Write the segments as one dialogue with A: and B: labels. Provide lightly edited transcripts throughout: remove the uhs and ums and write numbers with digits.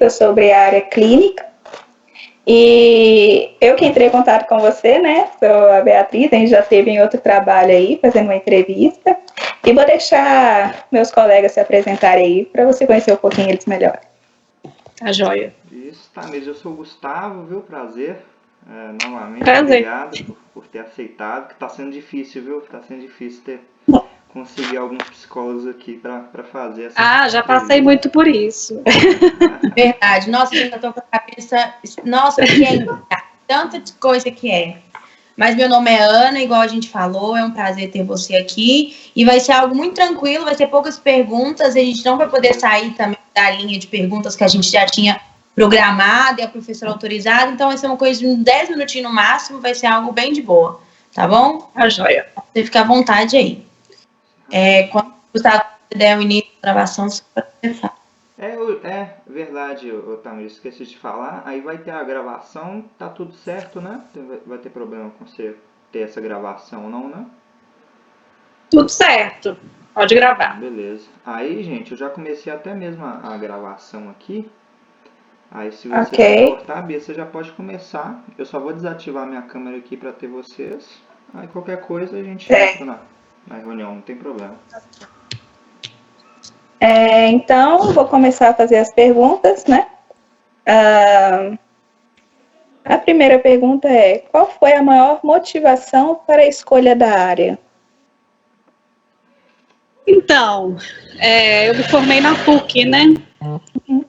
A: pouquinho sobre a área clínica. E eu que entrei em contato com você, né? Sou a Beatriz, a gente já esteve em outro trabalho aí, fazendo uma entrevista. E vou deixar meus colegas se apresentarem aí, para você conhecer um pouquinho eles melhor.
B: Tá joia.
C: Isso, tá mesmo. Eu sou o Gustavo, viu? Prazer. Novamente,
B: Prazer.
C: obrigado por ter aceitado, que tá sendo difícil, viu? Tá sendo difícil conseguir alguns psicólogos aqui para fazer essa
B: Já passei muito por isso.
D: Verdade. Nossa, eu já tô com a cabeça... Nossa, que é tanta coisa que é. Mas meu nome é Ana, igual a gente falou, é um prazer ter você aqui. E vai ser algo muito tranquilo, vai ser poucas perguntas, a gente não vai poder sair também da linha de perguntas que a gente já tinha programado e a professora autorizada, então vai ser uma coisa de uns 10 minutinhos no máximo, vai ser algo bem de boa, tá bom?
B: Tá joia.
D: Você fica à vontade aí. Quando o Gustavo der o início da gravação, você pode começar.
C: É verdade, Tamir, esqueci de falar. Aí vai ter a gravação, tá tudo certo, né? Vai ter problema com você ter essa gravação ou não, né?
B: Tudo certo. Pode gravar.
C: Beleza. Aí, gente, eu já comecei até mesmo a gravação aqui. Aí, se você se importar, Bia, você já pode começar. Eu só vou desativar minha câmera aqui para ter vocês. Aí, qualquer coisa, a gente entra na reunião, não tem problema.
A: Então, vou começar a fazer as perguntas, né? A primeira pergunta é: qual foi a maior motivação para a escolha da área?
B: Então, eu me formei na PUC, né?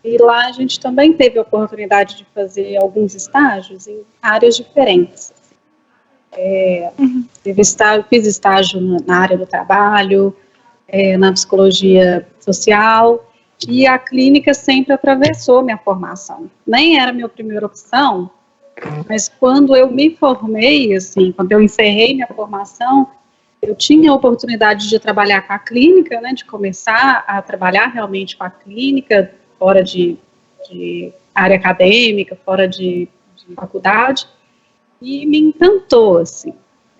B: E lá a gente também teve a oportunidade de fazer alguns estágios em áreas diferentes. Fiz estágio na área do trabalho, na psicologia social, e a clínica sempre atravessou minha formação. Nem era minha primeira opção, mas quando eu me formei, assim, quando eu encerrei minha formação, eu tinha a oportunidade de trabalhar com a clínica, né, de começar a trabalhar realmente com a clínica, fora de área acadêmica, fora de faculdade, e me encantou, assim,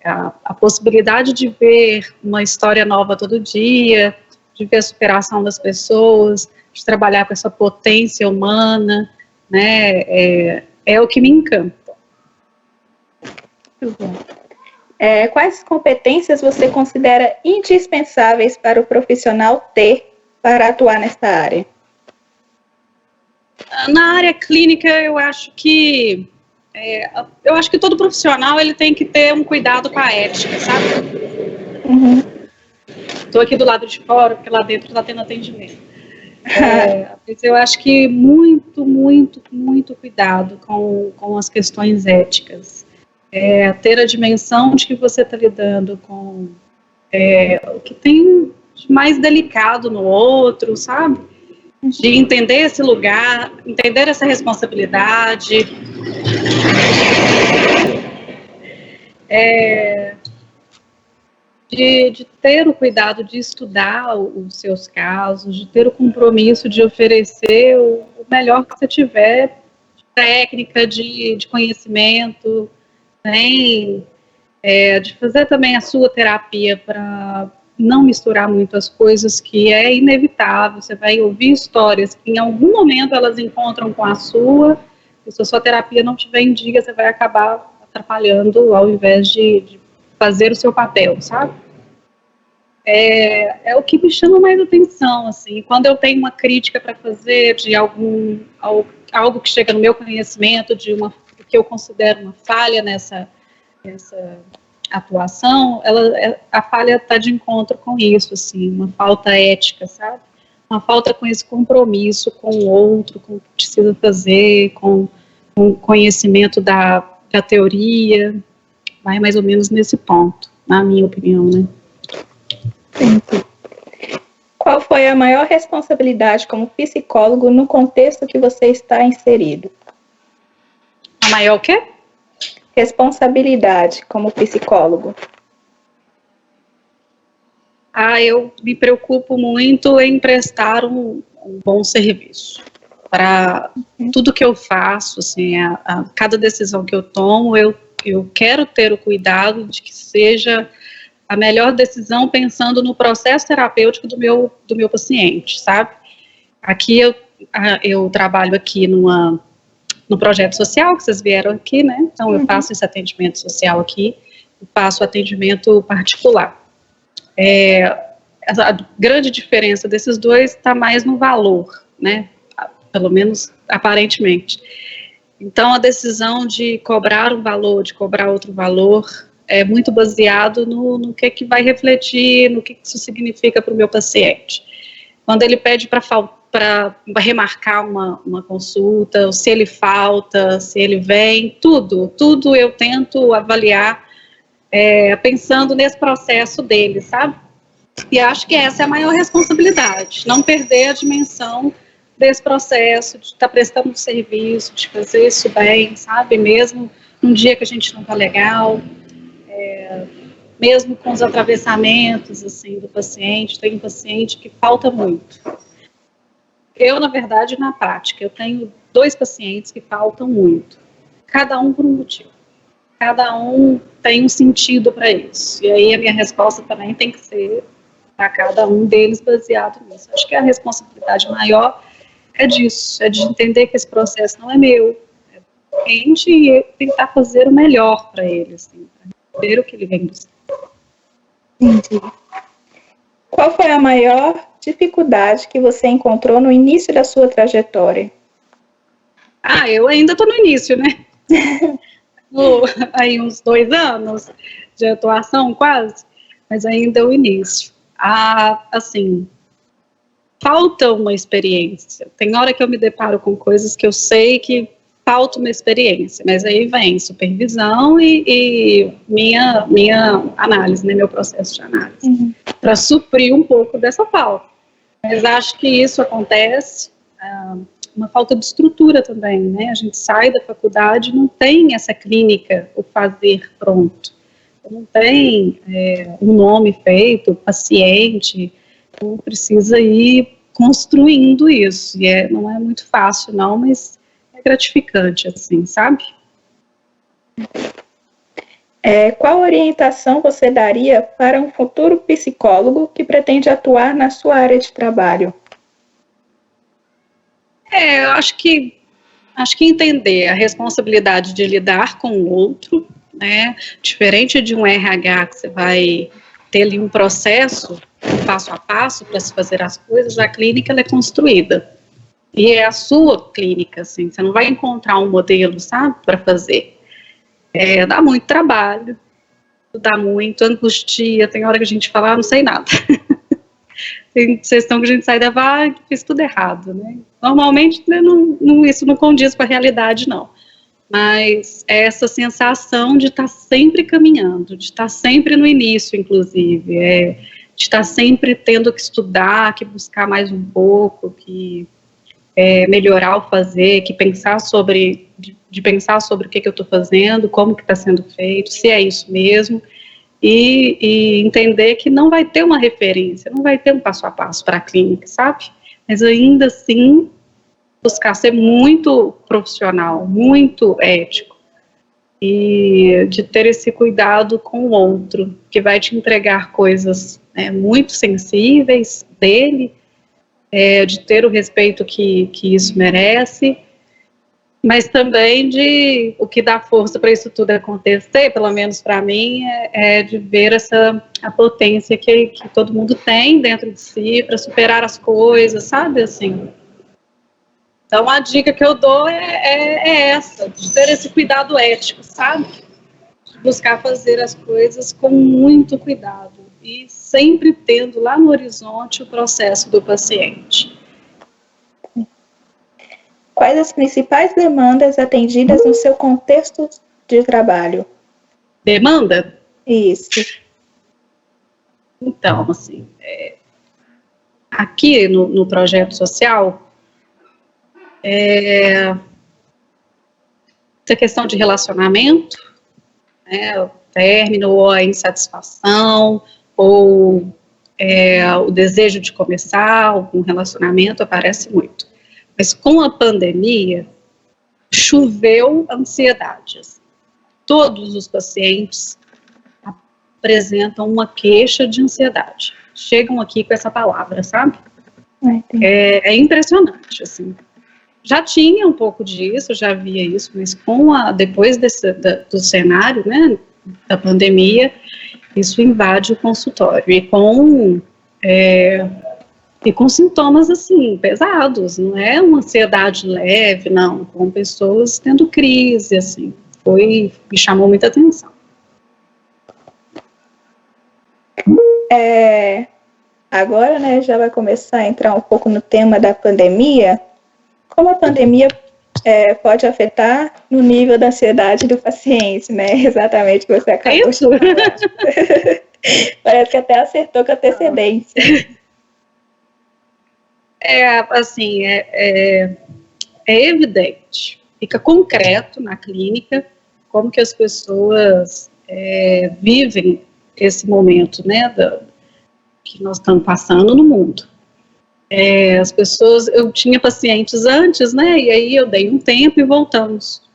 B: a possibilidade de ver uma história nova todo dia, de ver a superação das pessoas, de trabalhar com essa potência humana, né, é o que me encanta.
A: Muito bom. Quais competências você considera indispensáveis para o profissional ter para atuar nessa área?
B: Na área clínica, eu acho que todo profissional ele tem que ter um cuidado com a ética, sabe? Estou aqui do lado de fora, porque lá dentro está tendo atendimento. Mas eu acho que muito, muito, muito cuidado com as questões éticas. Ter a dimensão de que você está lidando com o que tem de mais delicado no outro, sabe? De entender esse lugar, entender essa responsabilidade. De ter o cuidado de estudar os seus casos, de ter o compromisso de oferecer o melhor que você tiver, de técnica, de conhecimento, né? De fazer também a sua terapia para não misturar muito as coisas, que é inevitável. Você vai ouvir histórias que em algum momento elas encontram com a sua, e se a sua terapia não tiver em dia, você vai acabar atrapalhando ao invés de fazer o seu papel, sabe? É o que me chama mais atenção, assim, quando eu tenho uma crítica para fazer de algo que chega no meu conhecimento, que eu considero uma falha nessa atuação, a falha está de encontro com isso, assim, uma falta ética, sabe? Uma falta com esse compromisso com o outro, com o que precisa fazer, com o conhecimento da teoria, vai mais ou menos nesse ponto, na minha opinião, né?
A: Entendi. Qual foi a maior responsabilidade como psicólogo no contexto que você está inserido?
B: A maior o quê?
A: Responsabilidade como psicólogo.
B: Eu me preocupo muito em prestar um bom serviço. Para tudo que eu faço, assim, cada decisão que eu tomo, eu quero ter o cuidado de que seja a melhor decisão pensando no processo terapêutico do meu paciente, sabe? Aqui eu trabalho aqui no projeto social, que vocês vieram aqui, né? Então, eu faço esse atendimento social aqui, faço atendimento particular. A grande diferença desses dois está mais no valor, né? Pelo menos aparentemente. Então, a decisão de cobrar um valor, de cobrar outro valor, é muito baseado no que vai refletir, no que isso significa para o meu paciente. Quando ele pede para remarcar uma consulta, se ele falta, se ele vem, tudo eu tento avaliar pensando nesse processo dele, sabe? E acho que essa é a maior responsabilidade, não perder a dimensão desse processo, de estar prestando um serviço, de fazer isso bem, sabe? Mesmo num dia que a gente não está legal, mesmo com os atravessamentos, assim, do paciente, tem um paciente que falta muito. Eu, na verdade, na prática, eu tenho 2 pacientes que faltam muito, cada um por um motivo. Cada um tem um sentido para isso. E aí a minha resposta também tem que ser para cada um deles baseado nisso. Acho que a responsabilidade maior é disso, é de entender que esse processo não é meu, é do cliente e tentar fazer o melhor para ele, assim, para ver o que ele vem buscar.
A: Entendi. Qual foi a maior dificuldade que você encontrou no início da sua trajetória?
B: Eu ainda estou no início, né? Aí uns 2 anos de atuação quase, mas ainda é o início. Assim, falta uma experiência. Tem hora que eu me deparo com coisas que eu sei que falta uma experiência, mas aí vem supervisão e minha análise, né, meu processo de análise, para suprir um pouco dessa falta. Mas acho que isso acontece, uma falta de estrutura também, né? A gente sai da faculdade, não tem essa clínica, o fazer pronto. Não tem um nome feito, paciente, então precisa ir construindo isso. E não é muito fácil, não, mas é gratificante, assim, sabe?
A: Qual orientação você daria para um futuro psicólogo que pretende atuar na sua área de trabalho?
B: Eu acho que entender a responsabilidade de lidar com o outro, né? Diferente de um RH que você vai ter ali um processo, passo a passo para se fazer as coisas, a clínica ela é construída. E é a sua clínica, assim, você não vai encontrar um modelo, sabe, para fazer. Dá muito trabalho, dá muito, angustia, tem hora que a gente fala, não sei nada. Tem sessão que a gente sai da vaga, fiz tudo errado, né? Normalmente isso não condiz com a realidade, não. Mas é essa sensação de estar sempre caminhando, de estar sempre no início, inclusive, de estar sempre tendo que estudar, que buscar mais um pouco, que melhorar o fazer, que pensar sobre o que eu estou fazendo, como que está sendo feito, se é isso mesmo. E entender que não vai ter uma referência, não vai ter um passo a passo para a clínica, sabe? Mas ainda assim, buscar ser muito profissional, muito ético, e de ter esse cuidado com o outro, que vai te entregar coisas muito sensíveis dele, de ter o respeito que isso merece, mas também o que dá força para isso tudo acontecer, pelo menos para mim, de ver a potência que todo mundo tem dentro de si para superar as coisas, sabe, assim. Então, a dica que eu dou é essa, de ter esse cuidado ético, sabe, de buscar fazer as coisas com muito cuidado e sempre tendo lá no horizonte o processo do paciente.
A: Quais as principais demandas atendidas no seu contexto de trabalho?
B: Demanda?
A: Isso.
B: Então, assim, aqui no projeto social, essa questão de relacionamento, o término ou a insatisfação, ou o desejo de começar algum relacionamento aparece muito. Mas com a pandemia, choveu ansiedades. Todos os pacientes apresentam uma queixa de ansiedade. Chegam aqui com essa palavra, sabe? É impressionante, assim. Já tinha um pouco disso, já via isso, mas depois do cenário, né, da pandemia, isso invade o consultório, e com sintomas, assim, pesados, não é uma ansiedade leve, não, com pessoas tendo crise, assim, me chamou muita atenção.
A: Agora, né, já vai começar a entrar um pouco no tema da pandemia. Como a pandemia pode afetar no nível da ansiedade do paciente, né? Exatamente o que você acabou de falar. Parece que até acertou com a antecedência.
B: É evidente, fica concreto na clínica como que as pessoas vivem esse momento, né, que nós estamos passando no mundo. As pessoas, eu tinha pacientes antes, né, e aí eu dei um tempo e voltamos,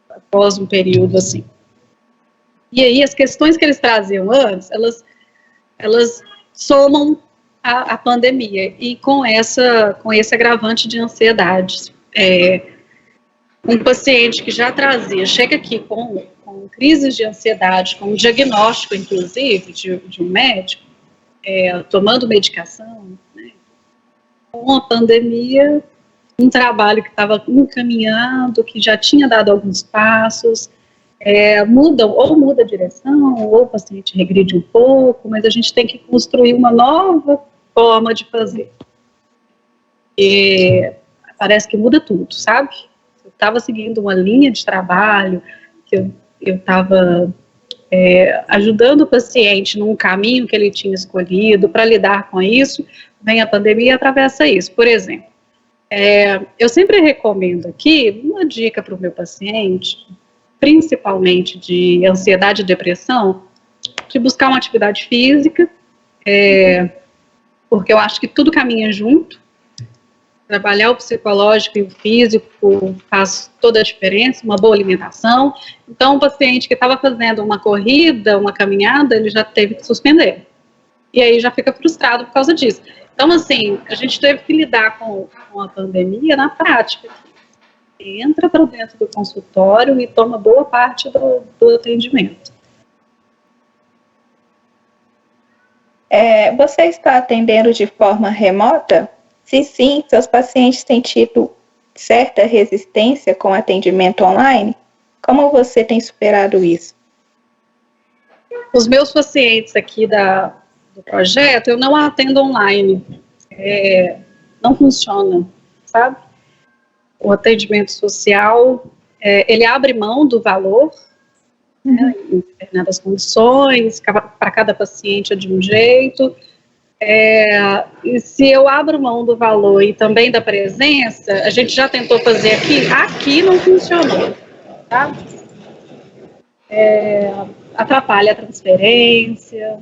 B: após um período assim. E aí as questões que eles traziam antes, elas somam a pandemia, e com esse agravante de ansiedade. Um paciente que já chega aqui com crises de ansiedade, com diagnóstico, inclusive, de um médico, tomando medicação, né, com a pandemia, um trabalho que estava encaminhado, que já tinha dado alguns passos, muda a direção, ou o paciente regride um pouco, mas a gente tem que construir uma nova forma de fazer. Parece que muda tudo, sabe? Eu estava seguindo uma linha de trabalho, que eu estava ajudando o paciente num caminho que ele tinha escolhido para lidar com isso, vem a pandemia e atravessa isso. Por exemplo, eu sempre recomendo aqui uma dica para o meu paciente, principalmente de ansiedade e depressão, de buscar uma atividade física, porque eu acho que tudo caminha junto. Trabalhar o psicológico e o físico faz toda a diferença, uma boa alimentação. Então, um paciente que estava fazendo uma corrida, uma caminhada, ele já teve que suspender. E aí já fica frustrado por causa disso. Então, assim, a gente teve que lidar com a pandemia na prática. Entra para dentro do consultório e toma boa parte do atendimento.
A: Você está atendendo de forma remota? Se sim, seus pacientes têm tido certa resistência com atendimento online? Como você tem superado isso?
B: Os meus pacientes aqui do projeto, eu não atendo online. Não funciona, sabe? O atendimento social, ele abre mão do valor, né, em determinadas condições, para cada paciente é de um jeito. E se eu abro mão do valor e também da presença, a gente já tentou fazer aqui não funcionou, tá? Atrapalha a transferência,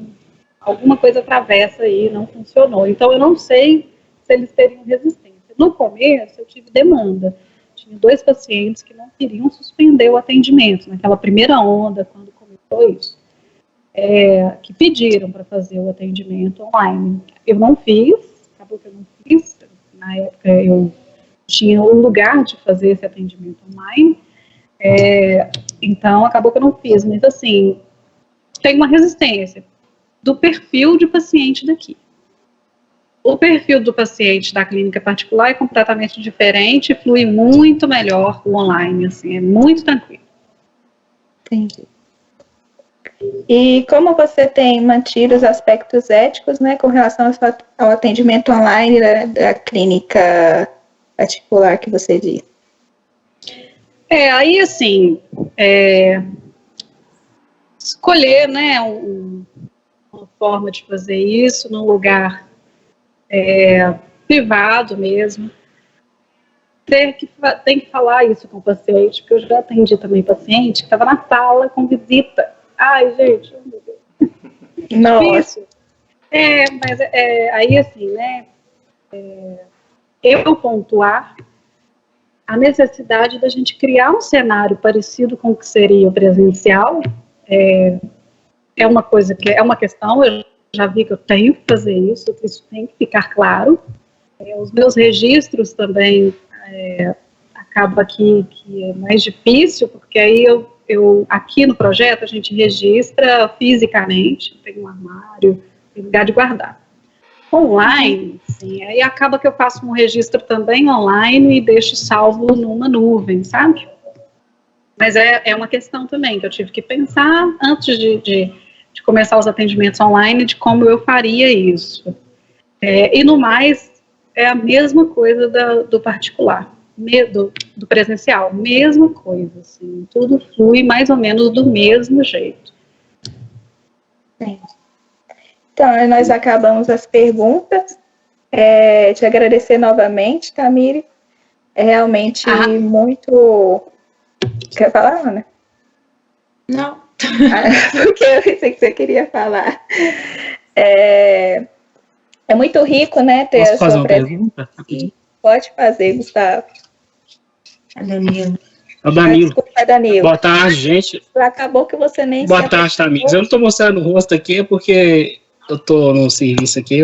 B: alguma coisa atravessa aí, não funcionou. Então eu não sei se eles teriam resistência. No começo eu tive demanda, tinha 2 pacientes que não queriam suspender o atendimento, naquela primeira onda, quando começou isso. Que pediram para fazer o atendimento online. Eu não fiz, acabou que eu não fiz. Na época eu tinha um lugar de fazer esse atendimento online, então acabou que eu não fiz. Mas assim, tem uma resistência do perfil de paciente daqui. O perfil do paciente da clínica particular é completamente diferente, flui muito melhor o online, assim, é muito tranquilo.
A: Entendi. E como você tem mantido os aspectos éticos, né, com relação ao atendimento online da clínica particular que você disse?
B: Aí assim, escolher, né, uma forma de fazer isso num lugar privado mesmo. Tem que falar isso com o paciente, porque eu já atendi também paciente que estava na sala com visita. Ai, gente, meu Deus.
A: Nossa.
B: Mas aí assim, né, eu pontuar a necessidade da gente criar um cenário parecido com o que seria o presencial, é uma coisa que é uma questão, eu já vi que eu tenho que fazer isso tem que ficar claro, Os meus registros também acaba que é mais difícil, porque aí eu aqui no projeto a gente registra fisicamente, tem um armário, tem lugar de guardar. Online, sim, aí acaba que eu faço um registro também online e deixo salvo numa nuvem, sabe? Mas é uma questão também que eu tive que pensar antes de começar os atendimentos online, de como eu faria isso. E no mais, é a mesma coisa do particular, do presencial, mesma coisa, assim, tudo flui mais ou menos do mesmo jeito.
A: Sim. Então, nós acabamos as perguntas. Te agradecer novamente, Tamires. É realmente muito... Quer falar, Ana?
D: Não.
A: Porque eu pensei que você queria falar. É muito rico, né, ter
E: Posso
A: a
E: fazer
A: sua
E: uma pergunta?
A: Pode fazer, Gustavo.
D: Danilo.
E: O Danilo.
A: Desculpa, Danilo.
E: Boa tarde, gente.
A: Acabou que você nem...
E: Boa tarde, Tamires. Eu não estou mostrando o rosto aqui porque eu estou no serviço aqui.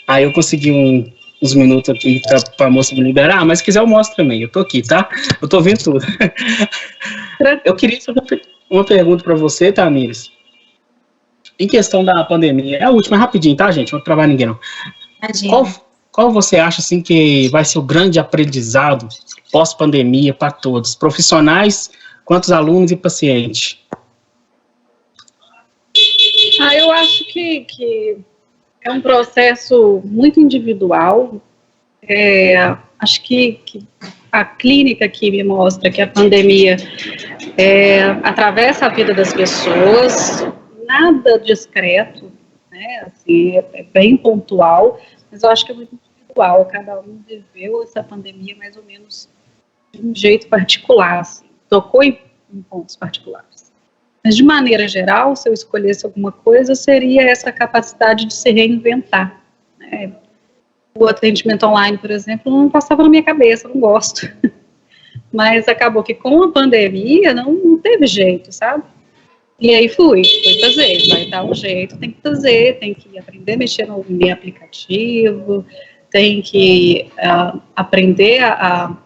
E: Aí eu consegui uns minutos aqui para a moça me liberar, mas se quiser eu mostro também. Eu estou aqui, tá? Eu estou vendo tudo. Eu queria fazer uma pergunta para você, Tamires. Em questão da pandemia, é a última, rapidinho, tá, gente? Não vou trabalhar ninguém, não. Qual você acha, assim, que vai ser o grande aprendizado pós-pandemia para todos, profissionais, quanto alunos e pacientes?
B: Eu acho que é um processo muito individual. Acho que a clínica aqui me mostra que a pandemia atravessa a vida das pessoas, nada discreto, né? Assim, é bem pontual, mas eu acho que é muito individual. Cada um viveu essa pandemia mais ou menos de um jeito particular, assim, tocou em pontos particulares. Mas, de maneira geral, se eu escolhesse alguma coisa, seria essa capacidade de se reinventar, né? O atendimento online, por exemplo, não passava na minha cabeça, não gosto. Mas acabou que com a pandemia não teve jeito, sabe? E aí fui fazer, vai dar um jeito, tem que fazer, tem que aprender a mexer no aplicativo, tem que aprender a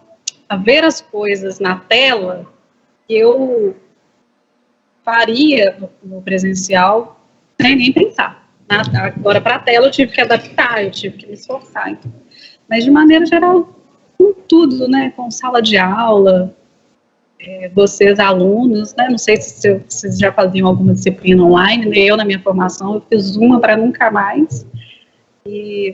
B: ver as coisas na tela que eu faria no presencial, sem nem pensar. Agora, para a tela, eu tive que adaptar, eu tive que me esforçar. Então. Mas, de maneira geral, com tudo, né? Com sala de aula, vocês, alunos, né? Não sei se vocês já faziam alguma disciplina online, né? Eu, na minha formação, eu fiz uma para nunca mais.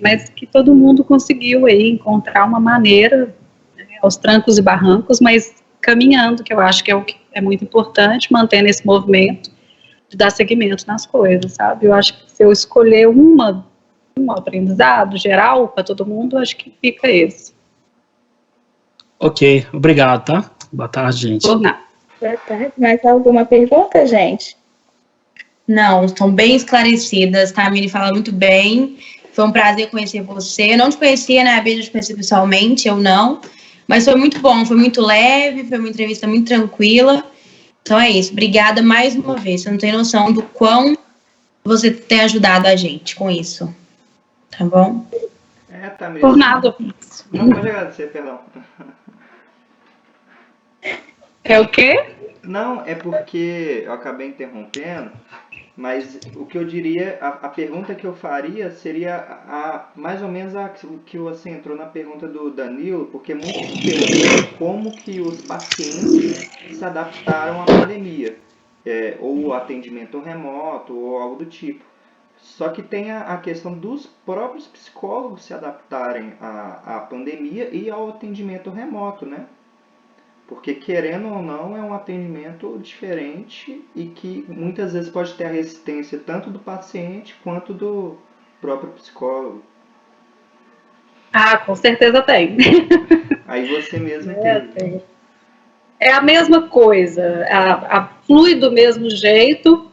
B: Mas que todo mundo conseguiu aí encontrar uma maneira, né, aos trancos e barrancos, mas caminhando, que eu acho que é o que é muito importante, mantendo esse movimento de dar seguimento nas coisas, sabe? Eu acho que se eu escolher um aprendizado geral para todo mundo, acho que fica esse.
E: Ok, obrigado, tá? Boa tarde, gente.
B: Por nada.
A: Boa tarde. Mais alguma pergunta, gente?
D: Não, estão bem esclarecidas, tá? A Miri fala muito bem. Foi um prazer conhecer você. Eu não te conhecia, né? A Bia, eu te conheci pessoalmente, eu não. Mas foi muito bom, foi muito leve, foi uma entrevista muito tranquila. Então é isso. Obrigada mais uma vez. Você não tem noção do quão você tem ajudado a gente com isso. Tá bom?
C: Tá mesmo.
B: Por nada.
C: Não, pode agradecer, perdão.
B: É o quê?
C: Não, é porque eu acabei interrompendo, mas o que eu diria, a pergunta que eu faria seria mais ou menos o que você entrou na pergunta do Danilo, porque muitos perguntam como que os pacientes se adaptaram à pandemia, ou atendimento remoto, ou algo do tipo. Só que tem a questão dos próprios psicólogos se adaptarem à pandemia e ao atendimento remoto, né? Porque, querendo ou não, é um atendimento diferente e que muitas vezes pode ter a resistência tanto do paciente quanto do próprio psicólogo.
B: Com certeza tem.
C: Aí você mesmo teve.
B: É a mesma coisa, flui do mesmo jeito,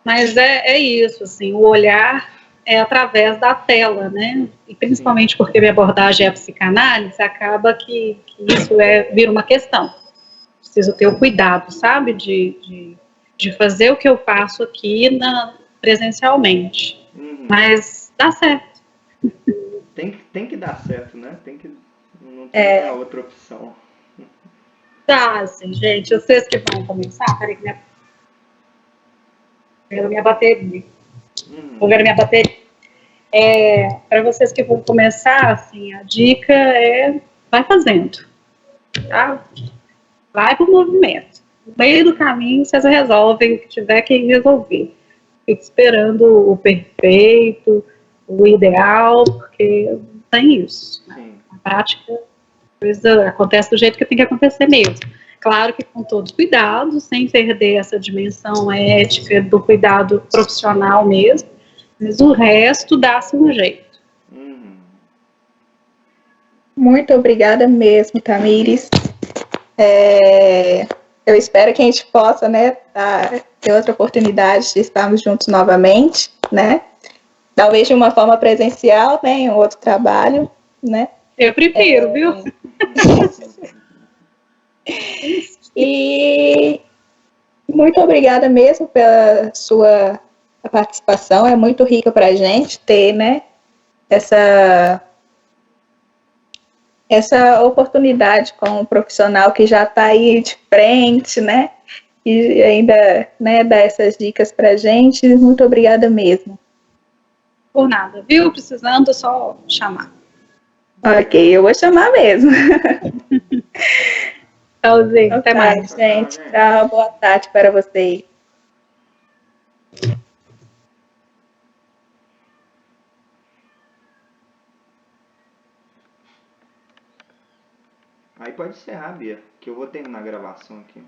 B: mas é isso, assim, o olhar é através da tela, né? E principalmente porque minha abordagem é a psicanálise, acaba que isso vira uma questão. Preciso ter o cuidado, sabe? De fazer o que eu faço aqui presencialmente. Mas dá certo.
C: Tem que dar certo, né? Não tem a outra opção.
B: Tá, assim, gente, vocês que vão começar, peraí que minha bateria. Vou ver a minha bateria. Para vocês que vão começar, assim, a dica é vai fazendo, tá? Vai pro movimento. No meio do caminho, vocês resolvem o que tiver que resolver. Fique esperando o perfeito, o ideal, porque não tem isso. Né? Na prática, a coisa acontece do jeito que tem que acontecer mesmo. Claro que com todos os cuidados, sem perder essa dimensão ética do cuidado profissional mesmo, mas o resto dá-se um jeito.
A: Muito obrigada mesmo, Tamires. Eu espero que a gente possa, né, ter outra oportunidade de estarmos juntos novamente, né? Talvez de uma forma presencial, né, em outro trabalho, né?
B: Eu prefiro, viu?
A: E muito obrigada mesmo pela sua participação. É muito rica para a gente ter, né, essa oportunidade com um profissional que já está aí de frente, né? E ainda, né, dá essas dicas para a gente. Muito obrigada mesmo.
B: Por nada, viu? Precisando, é só chamar.
A: Ok, eu vou chamar mesmo.
B: Tchauzinho, até mais.
A: Gente. Tchau, boa tarde para vocês.
C: Aí pode encerrar, Bia, que eu vou terminar a gravação aqui.